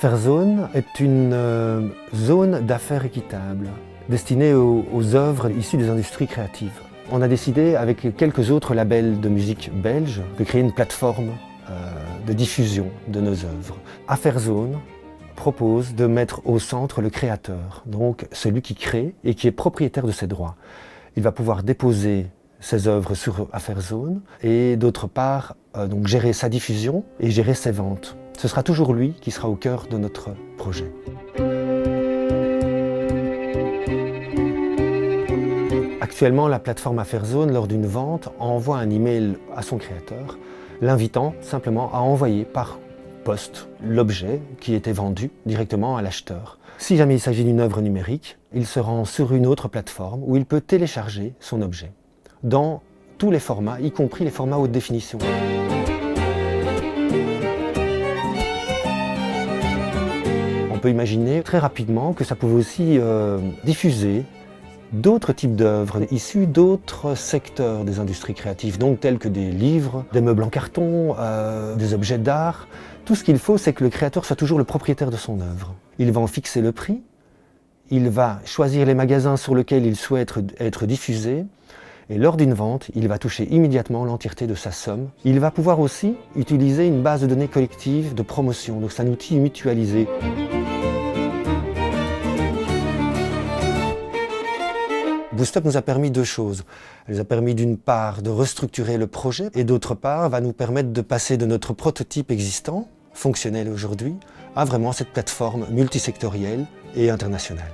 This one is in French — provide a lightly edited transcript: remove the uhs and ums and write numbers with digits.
Affairezone est une zone d'affaires équitable destinée aux œuvres issues des industries créatives. On a décidé, avec quelques autres labels de musique belges, de créer une plateforme de diffusion de nos œuvres. Affairezone propose de mettre au centre le créateur, donc celui qui crée et qui est propriétaire de ses droits. Il va pouvoir déposer ses œuvres sur Affairezone et d'autre part donc gérer sa diffusion et gérer ses ventes. Ce sera toujours lui qui sera au cœur de notre projet. Actuellement, la plateforme Affairezone, lors d'une vente, envoie un email à son créateur, l'invitant simplement à envoyer par poste l'objet qui était vendu directement à l'acheteur. Si jamais il s'agit d'une œuvre numérique, il se rend sur une autre plateforme où il peut télécharger son objet dans tous les formats, y compris les formats haute définition. On peut imaginer très rapidement que ça pouvait aussi diffuser d'autres types d'œuvres issues d'autres secteurs des industries créatives, donc tels que des livres, des meubles en carton, des objets d'art. Tout ce qu'il faut, c'est que le créateur soit toujours le propriétaire de son œuvre. Il va en fixer le prix, il va choisir les magasins sur lesquels il souhaite être diffusé, et lors d'une vente, il va toucher immédiatement l'entièreté de sa somme. Il va pouvoir aussi utiliser une base de données collective de promotion, donc c'est un outil mutualisé. Boostop nous a permis deux choses. Elle nous a permis d'une part de restructurer le projet et d'autre part va nous permettre de passer de notre prototype existant, fonctionnel aujourd'hui, à vraiment cette plateforme multisectorielle et internationale.